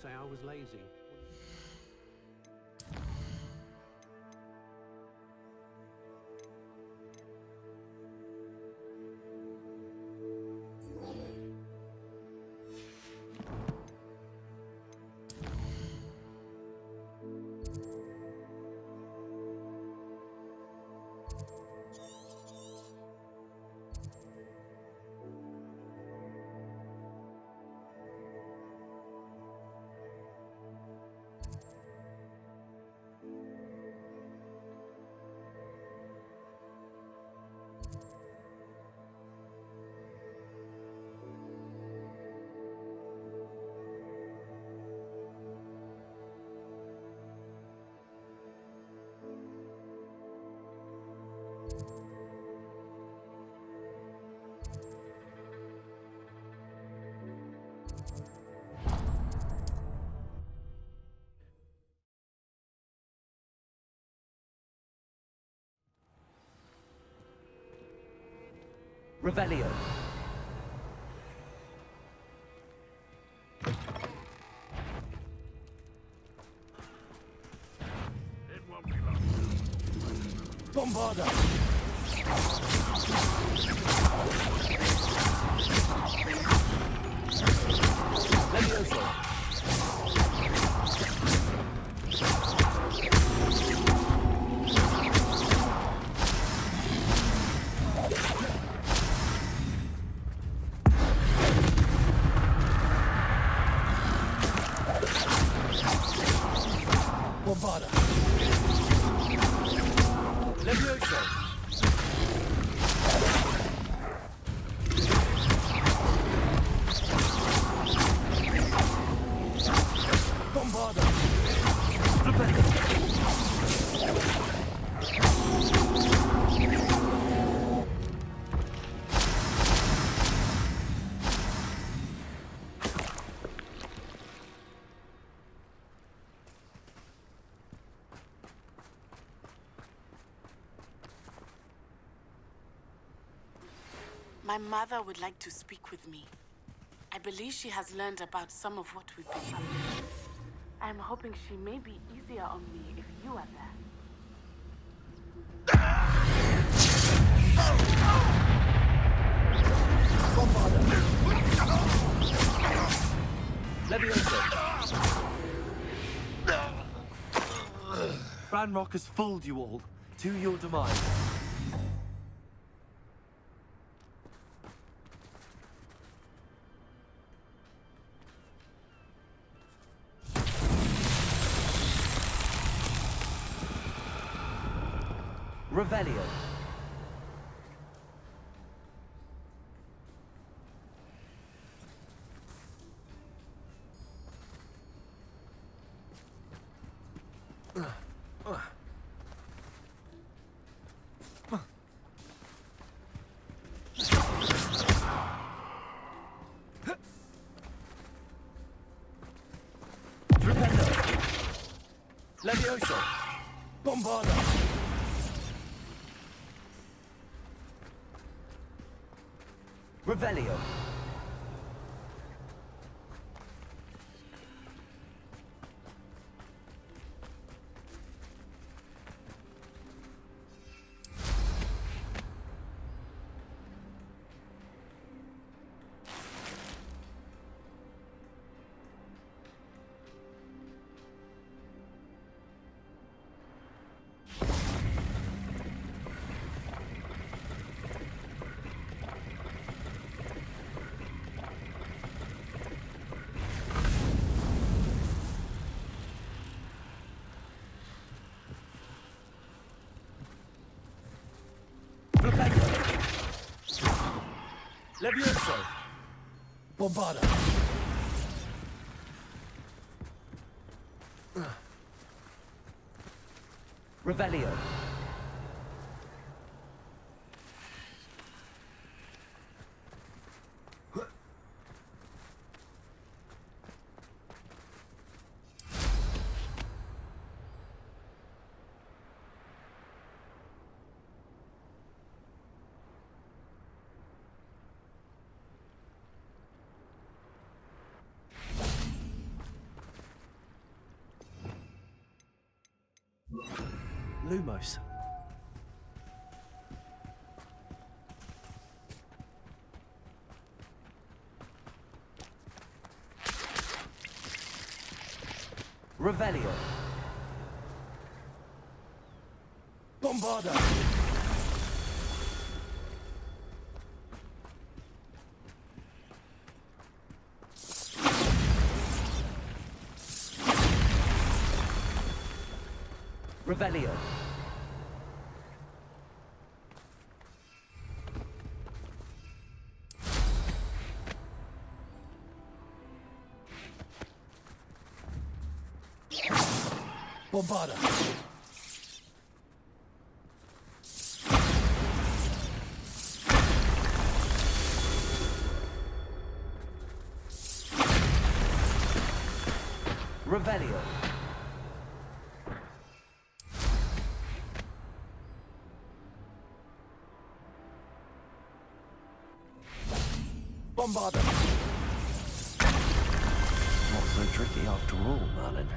say I was lazy. Revelio. It won't be long. Bombarda. Levioso. Bombarda. Levioso. Bombarda. My mother would like to speak with me. I believe she has learned about some of what we've been up to. I'm hoping she may be easier on me if you are there. Levioso. Ranrock has fooled you all to your demise. Revelio. Levioso. Bombarda. Revelio. Levioso. Bombarda. Revelio. Lumos. Revelio. Bombarda. Revelio. Bombarda. Revelio. Bombarda. Not so tricky after all, Merlin.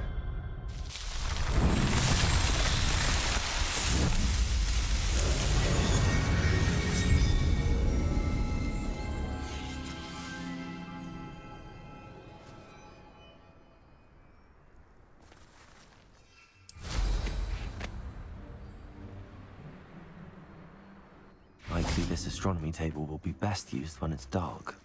Likely this astronomy table will be best used when it's dark.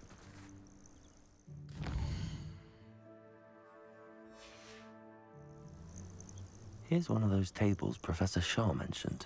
Here's one of those tables Professor Shaw mentioned.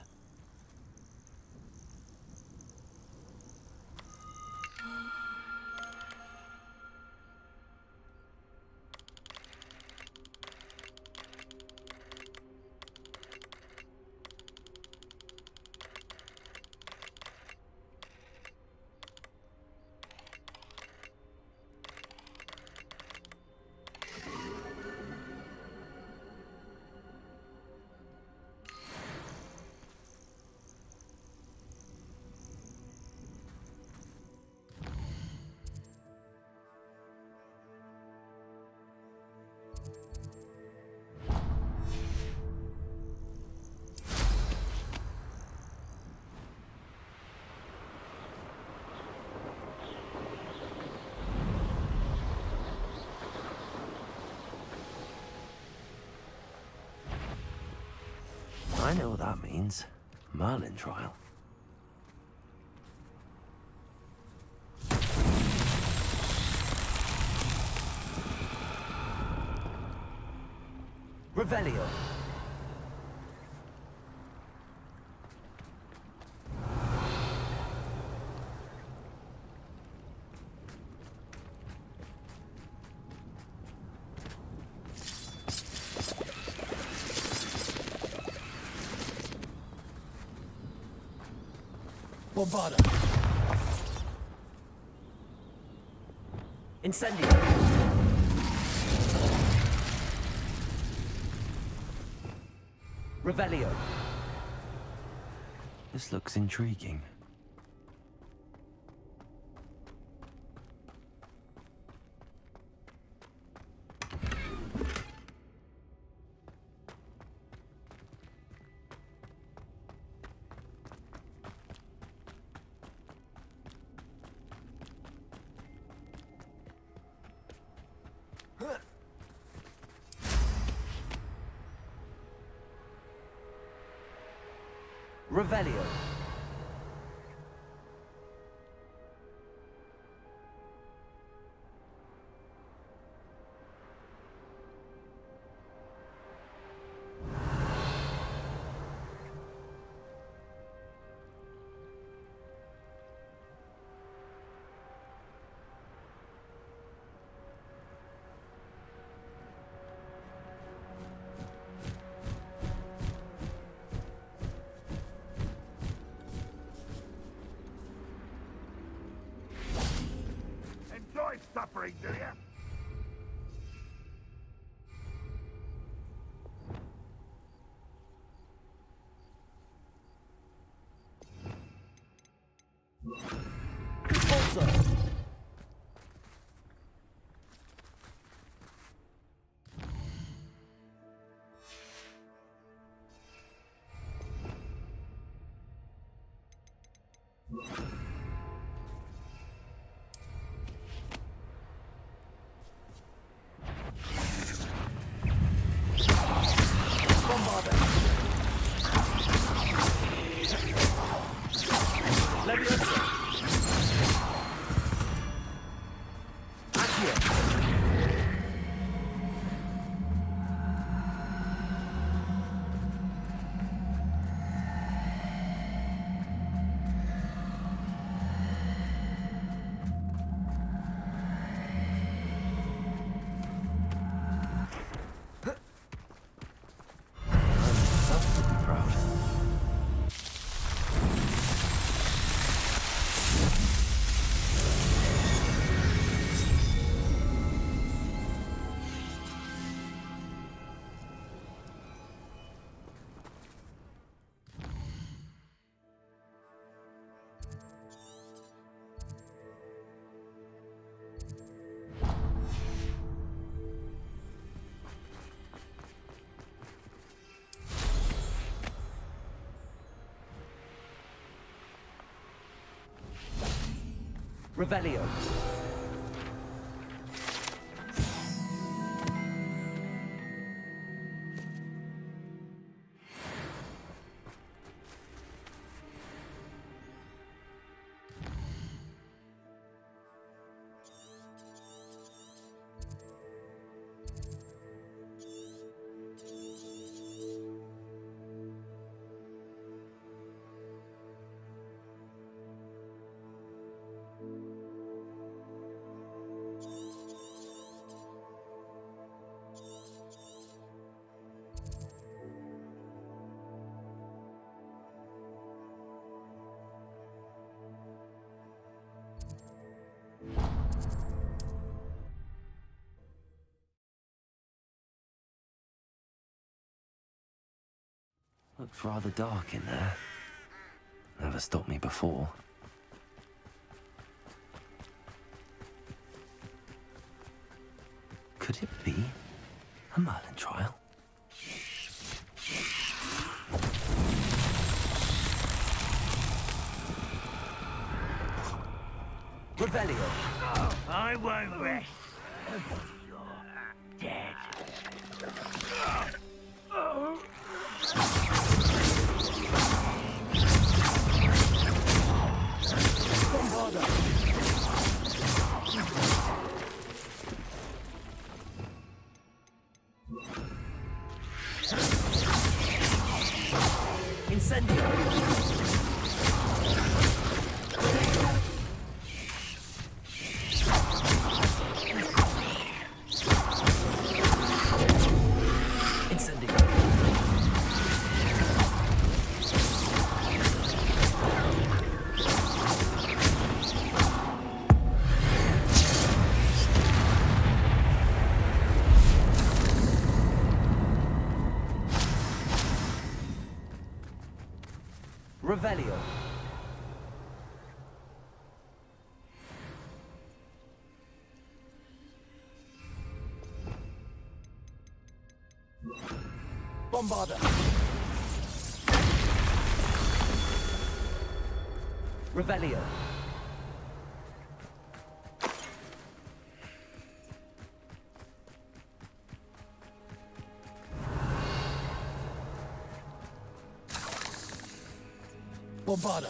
I know what that means. Merlin trial. Revelio. Bombarda. Incendio. Revelio. This looks intriguing. Revelio. Revelio. Looks rather dark in there. Never stopped me before. Could it be a Merlin trial? Revelio. I won't rest until you're dead. Incendio. Revelio. Bombarda. Revelio. Bombarda.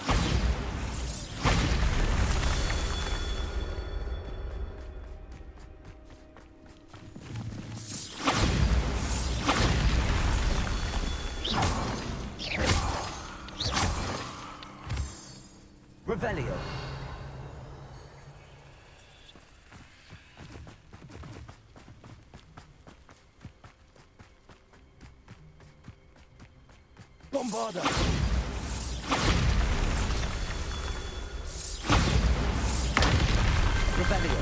Revelio. Bombarda. Revelio.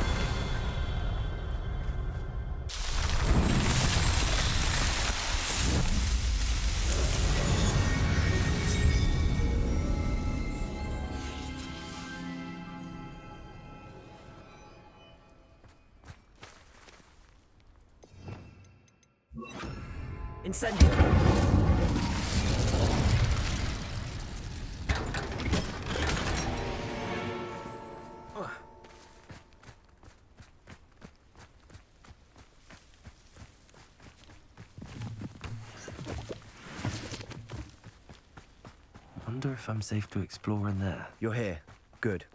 Incendio. Wonder if I'm safe to explore in there. You're here. Good.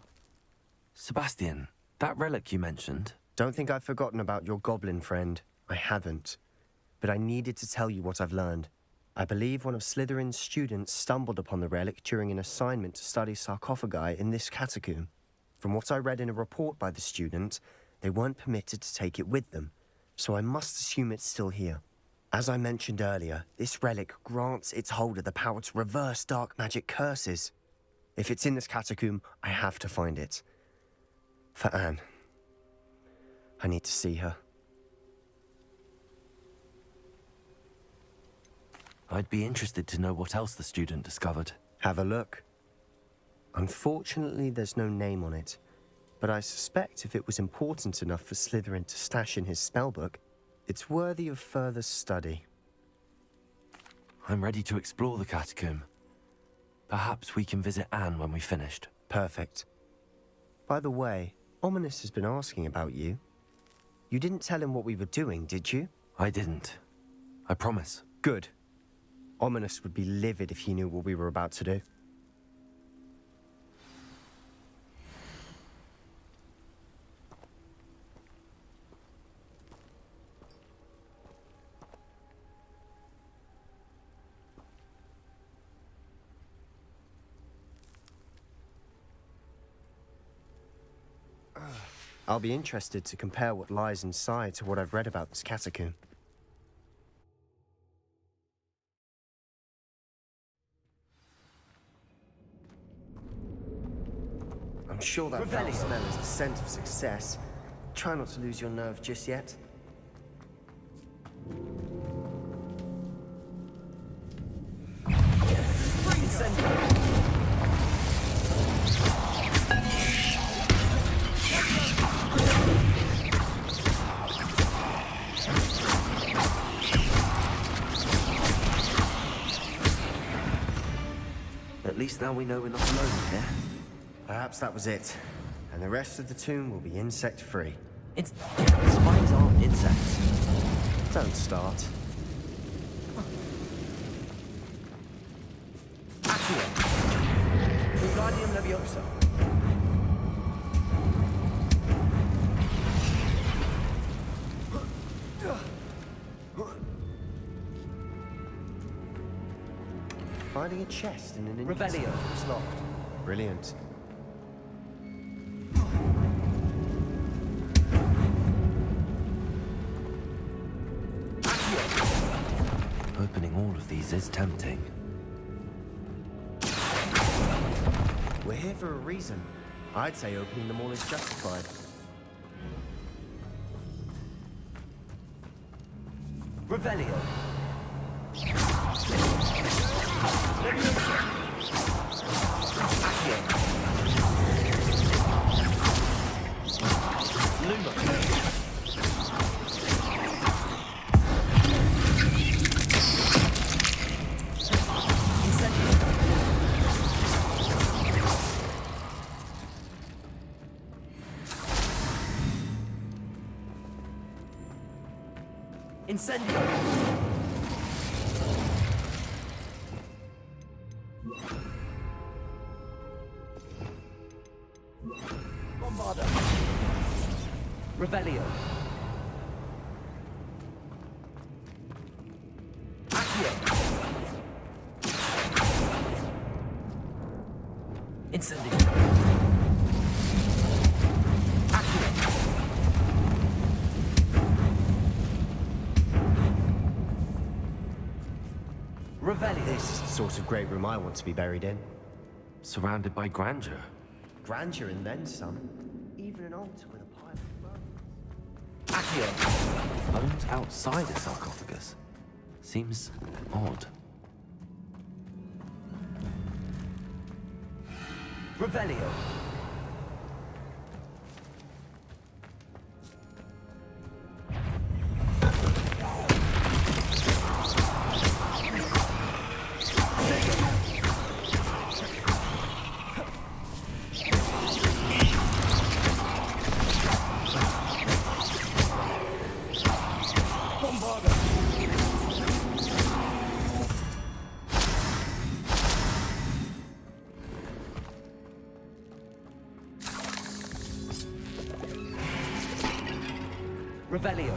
Sebastian, that relic you mentioned. Don't think I've forgotten about your goblin friend. I haven't. But I needed to tell you what I've learned. I believe one of Slytherin's students stumbled upon the relic during an assignment to study sarcophagi in this catacomb. From what I read in a report by the student, they weren't permitted to take it with them, so I must assume it's still here. As I mentioned earlier, this relic grants its holder the power to reverse dark magic curses. If it's in this catacomb, I have to find it. For Anne. I need to see her. I'd be interested to know what else the student discovered. Have a look. Unfortunately, there's no name on it, but I suspect if it was important enough for Slytherin to stash in his spellbook, it's worthy of further study. I'm ready to explore the catacomb. Perhaps we can visit Anne when we've finished. Perfect. By the way, Ominous has been asking about you. You didn't tell him what we were doing, did you? I didn't. I promise. Good. Ominous would be livid if he knew what we were about to do. I'll be interested to compare what lies inside to what I've read about this catacomb. I'm sure that foul smell is the scent of success. Try not to lose your nerve just yet. Incendio. At least now we know we're not alone here. Perhaps that was it. And the rest of the tomb will be insect-free. Spiders aren't insects. Don't start. Accio. Wingardium Leviosa. Finding a chest in an Revelio. It's locked. Brilliant. Opening all of these is tempting. We're here for a reason. I'd say opening them all is justified. Revelio. Accio. Luma. Incendio. Incendio. Bombarda. Revelio. Accio. Incendio. Accio. Revelio. This is the sort of great room I want to be buried in. Surrounded by grandeur. Grandeur and then some. Even an altar with a pile of bones. Accio. Bones outside a sarcophagus. Seems odd. Revelio. Bombarda. Revelio.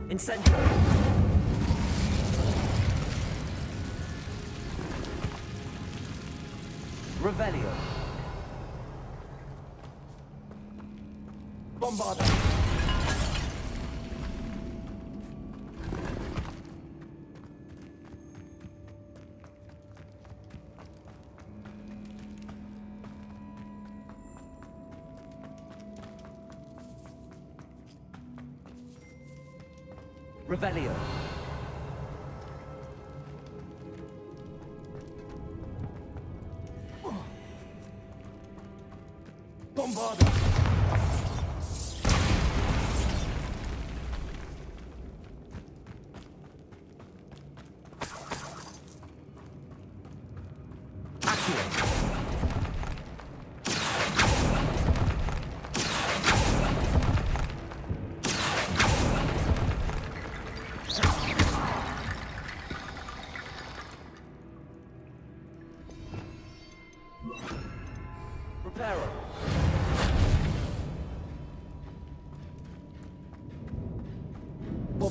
Incendio. Revelio. Bombarda. Revelio. Bombarda.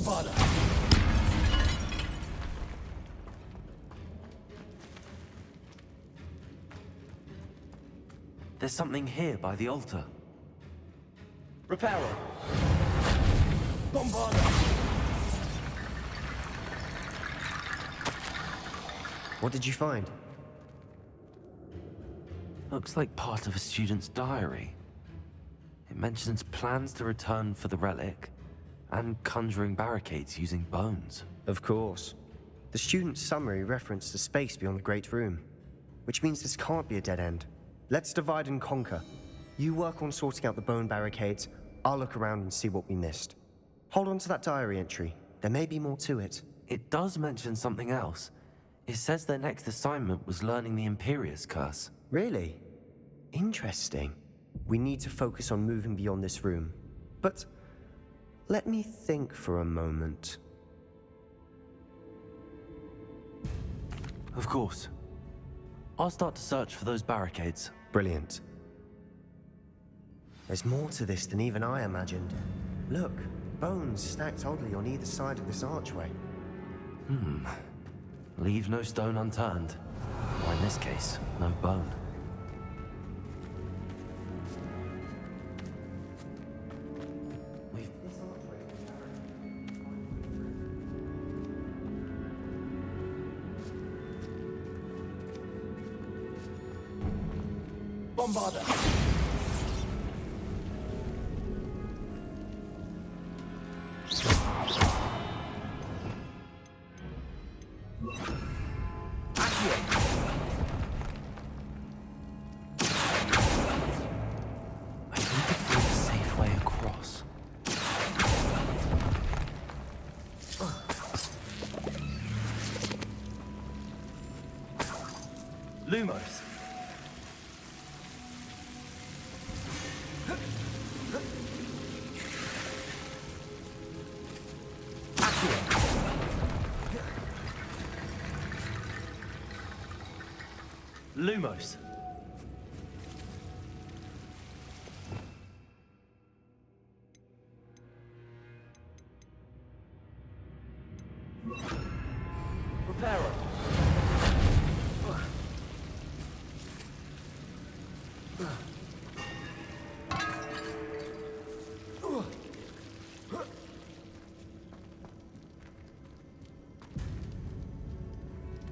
Bombarda. There's something here by the altar. Reparo. Bombarda. What did you find? Looks like part of a student's diary. It mentions plans to return for the relic and conjuring barricades using bones. Of course. The student's summary referenced a space beyond the Great Room, which means this can't be a dead end. Let's divide and conquer. You work on sorting out the bone barricades, I'll look around and see what we missed. Hold on to that diary entry. There may be more to it. It does mention something else. It says their next assignment was learning the Imperius Curse. Really? Interesting. We need to focus on moving beyond this room. But let me think for a moment. Of course. I'll start to search for those barricades. Brilliant. There's more to this than even I imagined. Look, bones stacked oddly on either side of this archway. Leave no stone unturned. Or in this case, no bone. Bombarda. I need to find a safe way across. Lumos. Lumos. Reparo.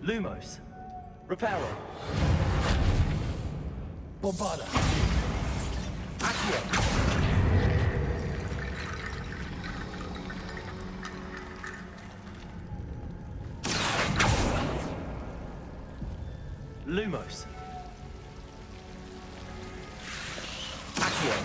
Lumos. Reparo. Bombarda. Accio. Lumos. Accio.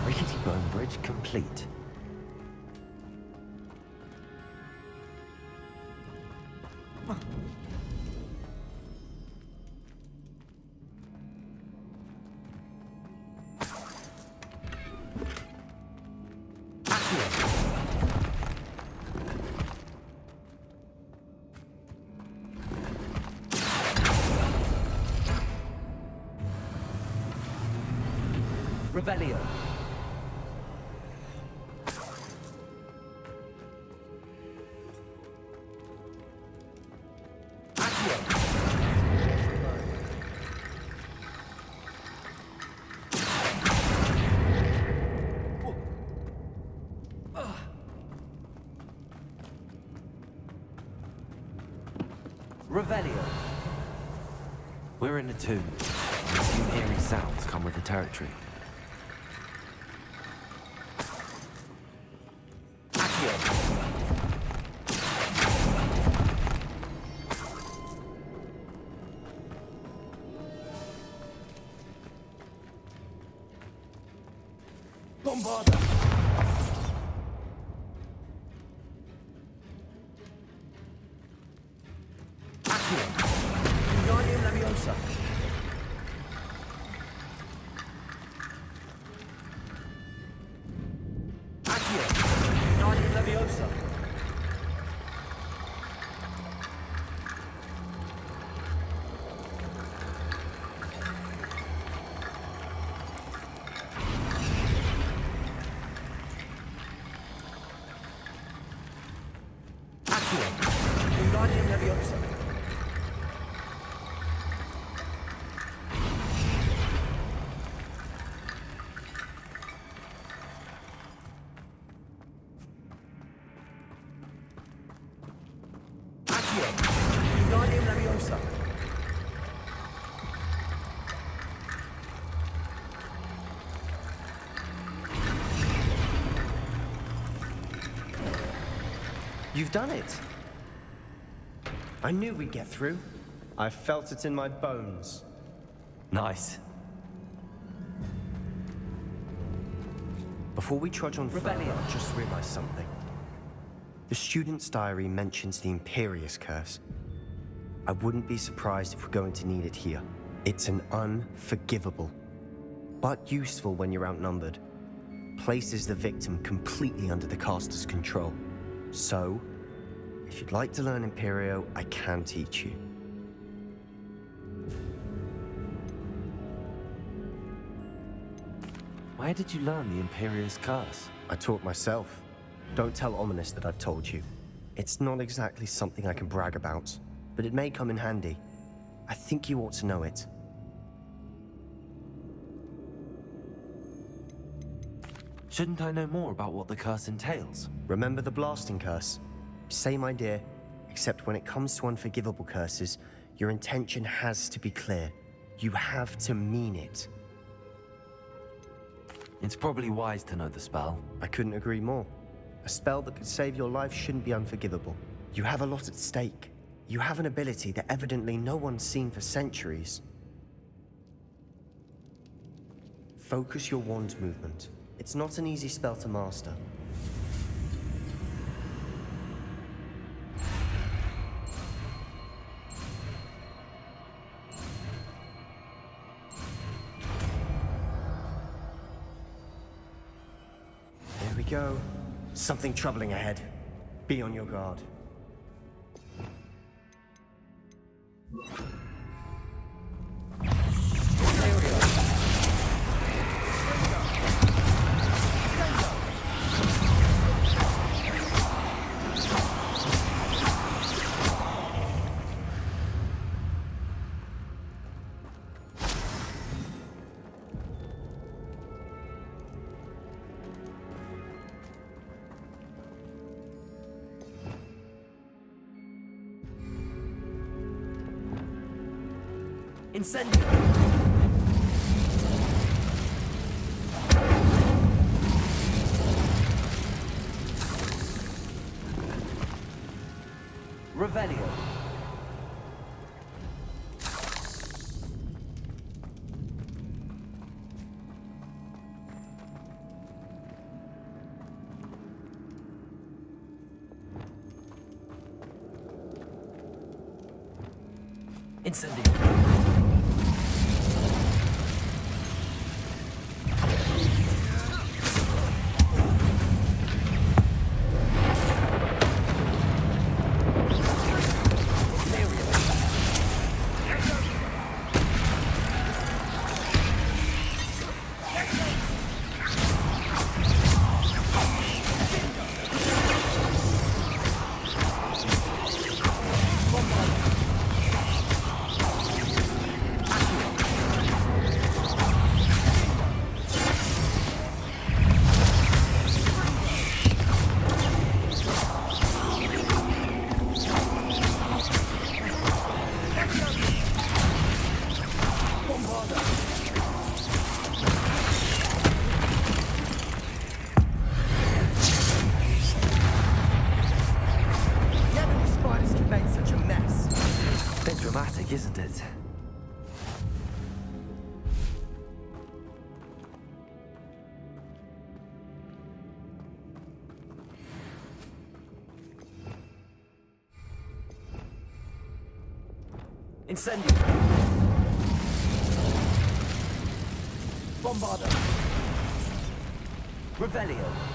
Rickety bone bridge complete. Revelio. Revelio. We're in a tomb. I assume eerie sounds come with the territory. Bombarda. Accio. Guardian Leviosa. Accio. Guardian Leviosa. Accio. Wingardium Leviosa. Accio. Wingardium Leviosa. You've done it. I knew we'd get through. I felt it in my bones. Nice. Before we trudge on further, Rebellion. I just realized something. The student's diary mentions the Imperious Curse. I wouldn't be surprised if we're going to need it here. It's an unforgivable, but useful when you're outnumbered. Places the victim completely under the caster's control. So, if you'd like to learn Imperio, I can teach you. Where did you learn the Imperious Curse? I taught myself. Don't tell Ominous that I've told you. It's not exactly something I can brag about, but it may come in handy. I think you ought to know it. Shouldn't I know more about what the curse entails? Remember the blasting curse? Same idea, except when it comes to unforgivable curses, your intention has to be clear. You have to mean it. It's probably wise to know the spell. I couldn't agree more. A spell that could save your life shouldn't be unforgivable. You have a lot at stake. You have an ability that evidently no one's seen for centuries. Focus your wand movement. It's not an easy spell to master. There we go. Something troubling ahead. Be on your guard. Incendio. Revelio. Incendio. Dramatic, isn't it? Incendio. Bombarda. Revelio.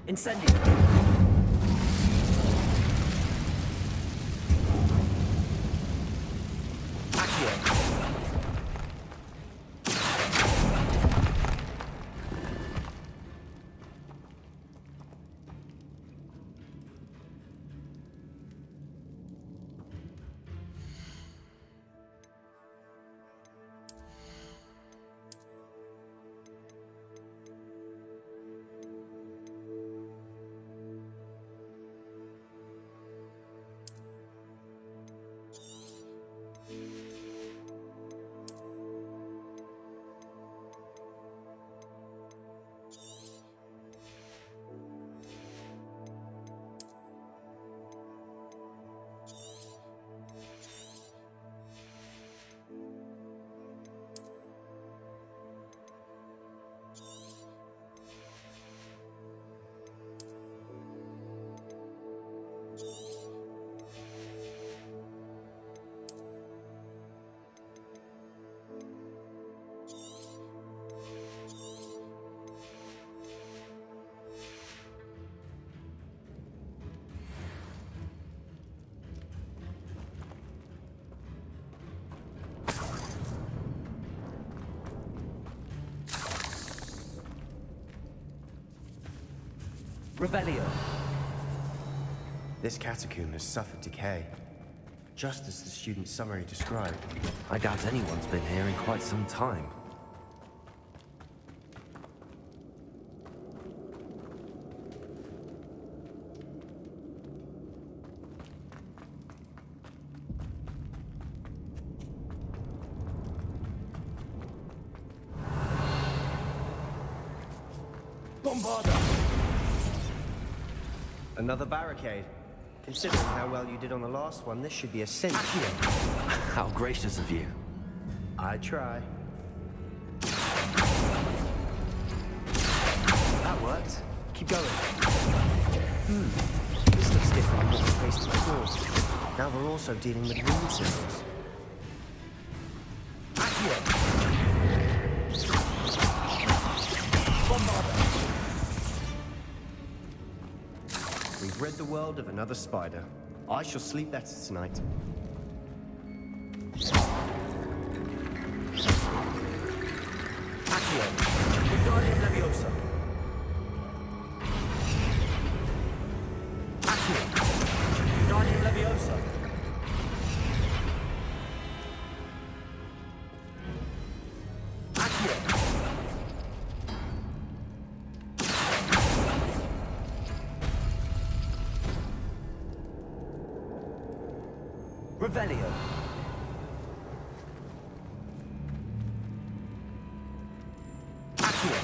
Incendio. Accio. Revelio. This catacomb has suffered decay, just as the student's summary described. I doubt anyone's been here in quite some time. Bombarda. Another barricade. Considering how well you did on the last one, this should be a cinch. How gracious of you. I try. That worked. Keep going. This looks different from what we faced before. Now we're also dealing with rune symbols. Accio. Bombarda. We've rid the world of another spider. I shall sleep better tonight. Accio. Wingardium Leviosa. Accio. Wingardium Leviosa. Accio. Revelio. Accio.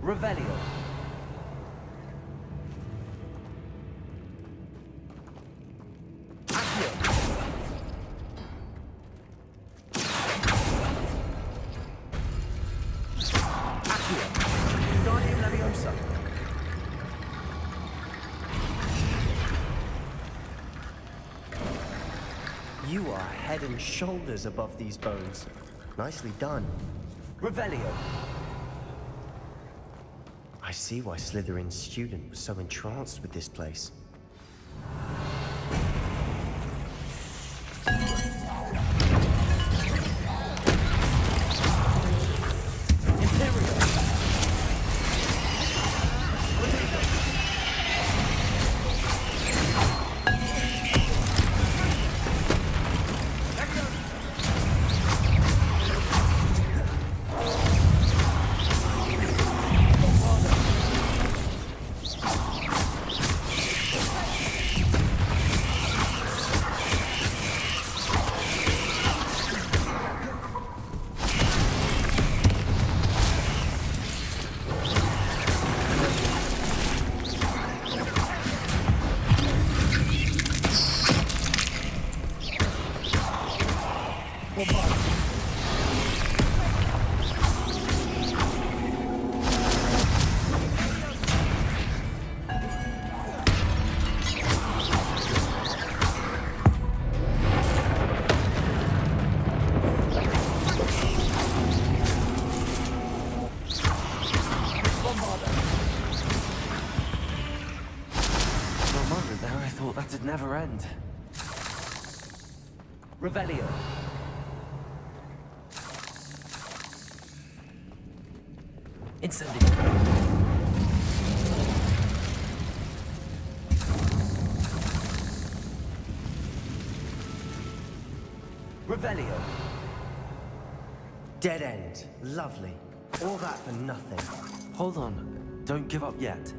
Revelio. Accio. Accio. Wingardium Leviosa. You are head and shoulders above these bones. Nicely done. Revelio. I see why Slytherin's student was so entranced with this place. Imperial. could never end. Revelio. Incendio. Revelio. Dead end. Lovely. All that for nothing. Hold on. Don't give up yet.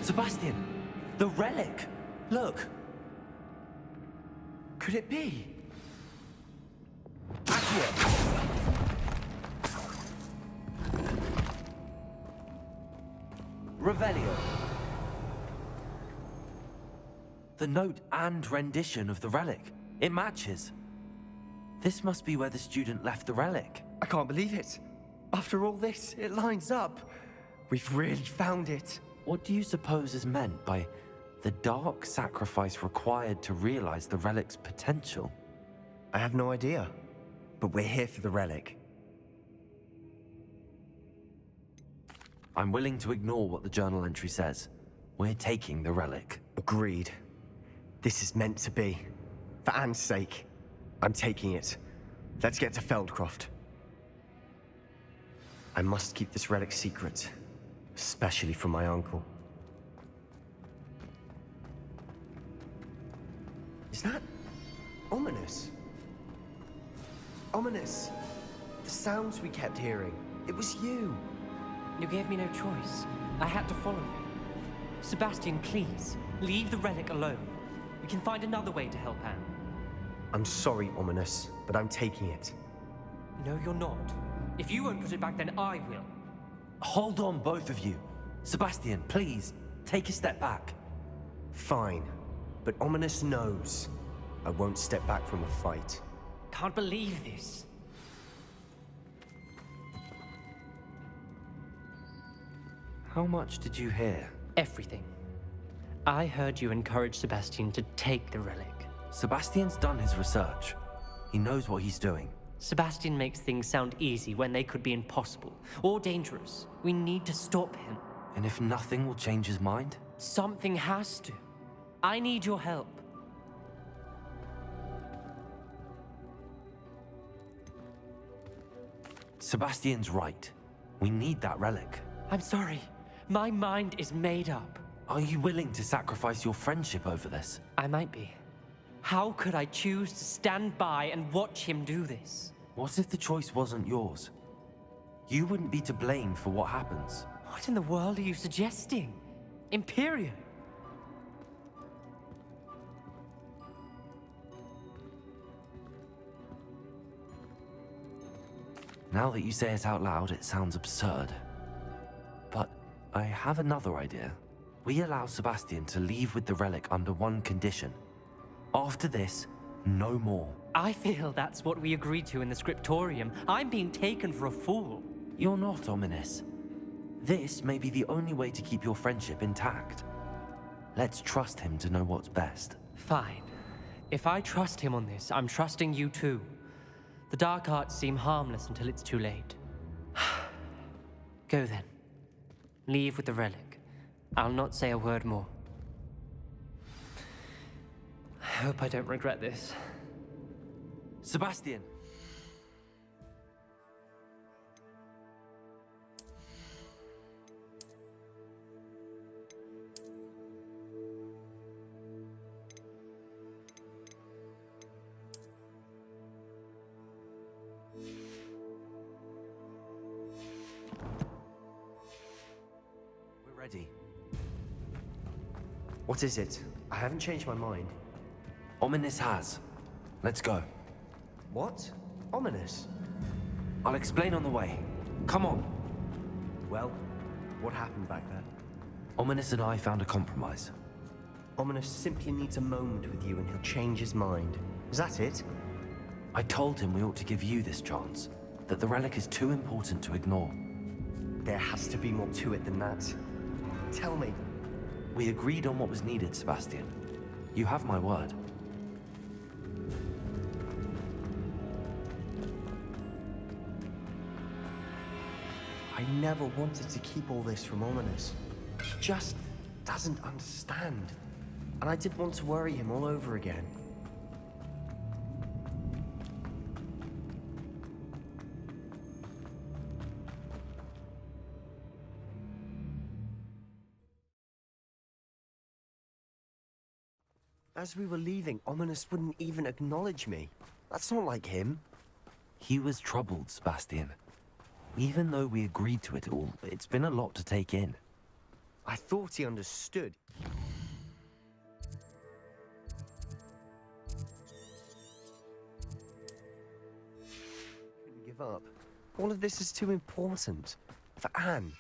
Sebastian! The relic! Look! Could it be? Accio. Revelio. The note and rendition of the relic. It matches. This must be where the student left the relic. I can't believe it. After all this, it lines up. We've really found it. What do you suppose is meant by the dark sacrifice required to realize the relic's potential? I have no idea. But we're here for the relic. I'm willing to ignore what the journal entry says. We're taking the relic. Agreed. This is meant to be. For Anne's sake, I'm taking it. Let's get to Feldcroft. I must keep this relic secret, especially from my uncle. Is that ominous? Ominous. The sounds we kept hearing. It was you. You gave me no choice. I had to follow you. Sebastian, please, leave the relic alone. We can find another way to help Anne. I'm sorry, Ominous, but I'm taking it. No, you're not. If you won't put it back, then I will. Hold on, both of you. Sebastian, please, take a step back. Fine, but Ominous knows I won't step back from a fight. Can't believe this. How much did you hear? Everything. I heard you encourage Sebastian to take the relic. Sebastian's done his research. He knows what he's doing. Sebastian makes things sound easy when they could be impossible or dangerous. We need to stop him. And if nothing will change his mind? Something has to. I need your help. Sebastian's right. We need that relic. I'm sorry. My mind is made up. Are you willing to sacrifice your friendship over this? I might be. How could I choose to stand by and watch him do this? What if the choice wasn't yours? You wouldn't be to blame for what happens. What in the world are you suggesting? Imperium? Now that you say it out loud, it sounds absurd. But I have another idea. We allow Sebastian to leave with the relic under one condition. After this, no more. I feel that's what we agreed to in the scriptorium. I'm being taken for a fool. You're not, Ominous. This may be the only way to keep your friendship intact. Let's trust him to know what's best. Fine. If I trust him on this, I'm trusting you too. The dark arts seem harmless until it's too late. Go then. Leave with the relic. I'll not say a word more. I hope I don't regret this. Sebastian! We're ready. What is it? I haven't changed my mind. Ominous has. Let's go. What? Ominous? I'll explain on the way. Come on. Well, what happened back there? Ominous and I found a compromise. Ominous simply needs a moment with you and he'll change his mind. Is that it? I told him we ought to give you this chance, that the relic is too important to ignore. There has to be more to it than that. Tell me. We agreed on what was needed, Sebastian. You have my word. never wanted to keep all this from Ominous. He just doesn't understand. And I didn't want to worry him all over again. As we were leaving, Ominous wouldn't even acknowledge me. That's not like him. He was troubled, Sebastian. Even though we agreed to it all, it's been a lot to take in. I thought he understood. Couldn't give up. All of this is too important. For Anne.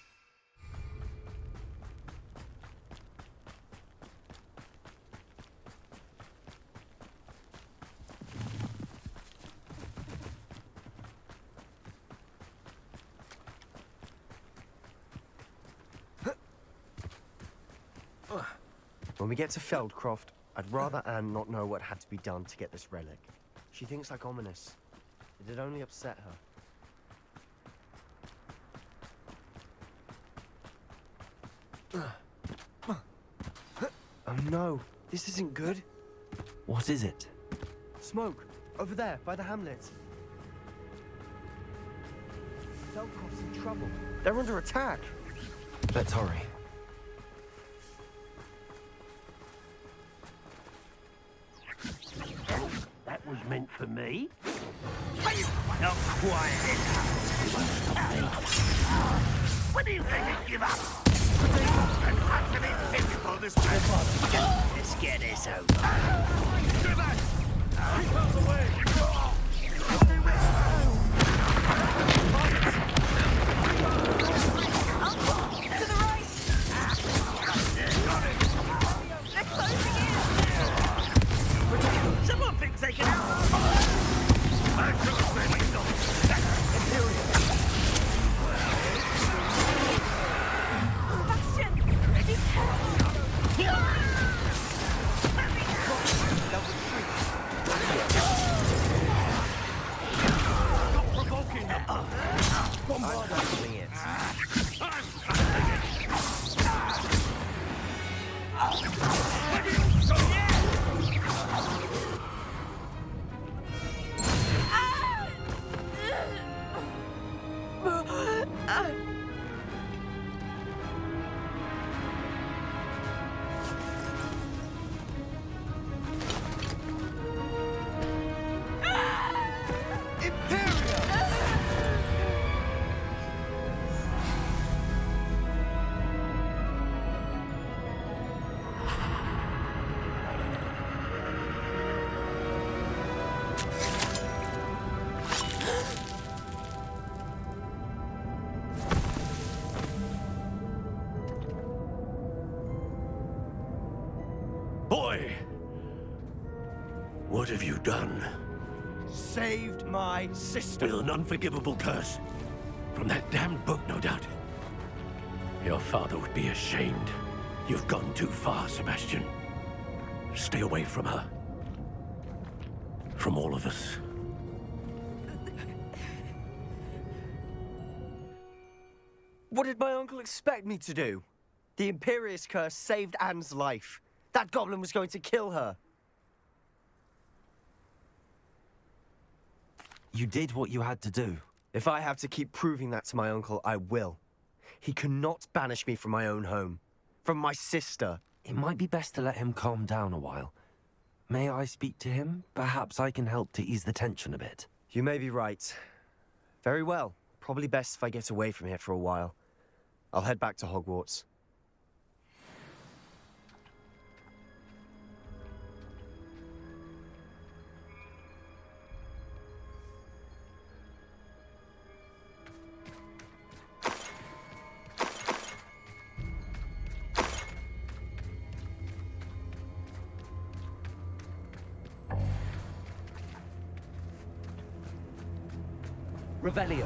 When we get to Feldcroft, I'd rather Anne not know what had to be done to get this relic. She thinks like Ominous. It'd only upset her. Oh no, this isn't good. What is it? Smoke, over there, by the hamlet. Feldcroft's in trouble. They're under attack. Let's hurry. That was meant for me. Now quiet it. When do you think you give up? And utterly physical this place. Let's get this over. Give us! Keep out of the way! To the right! They're closing in! Someone thinks they can help! Sebastian! Be careful! Stop provoking them! I'm handling it. Boy! What have you done? Saved my sister. With an unforgivable curse. From that damned book, no doubt. Your father would be ashamed. You've gone too far, Sebastian. Stay away from her. From all of us. What did my uncle expect me to do? The Imperious curse saved Anne's life. That goblin was going to kill her. You did what you had to do. If I have to keep proving that to my uncle, I will. He cannot banish me from my own home. From my sister. It might be best to let him calm down a while. May I speak to him? Perhaps I can help to ease the tension a bit. You may be right. Very well. Probably best if I get away from here for a while. I'll head back to Hogwarts. Revelio.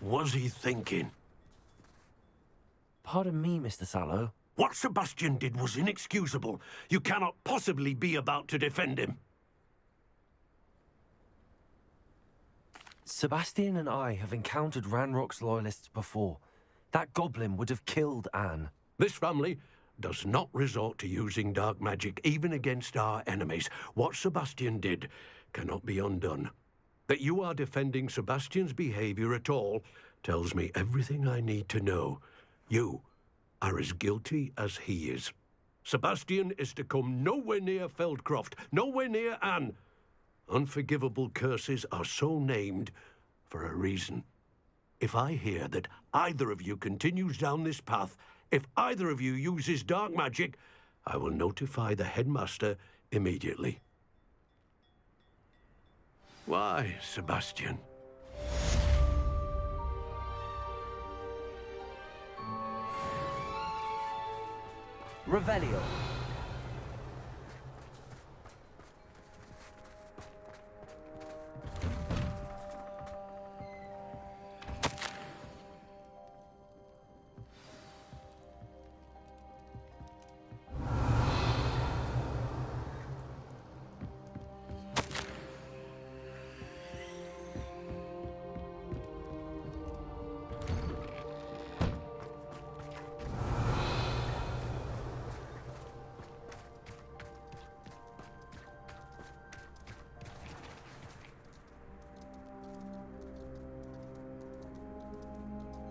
was he thinking? Pardon me, Mr. Sallow. What Sebastian did was inexcusable. You cannot possibly be about to defend him. Sebastian and I have encountered Ranrock's loyalists before. That goblin would have killed Anne. This family does not resort to using dark magic even against our enemies. What Sebastian did cannot be undone. That you are defending Sebastian's behavior at all tells me everything I need to know. You are as guilty as he is. Sebastian is to come nowhere near Feldcroft, nowhere near Anne. Unforgivable curses are so named for a reason. If I hear that either of you continues down this path, if either of you uses dark magic, I will notify the headmaster immediately. Why, Sebastian? Revelio.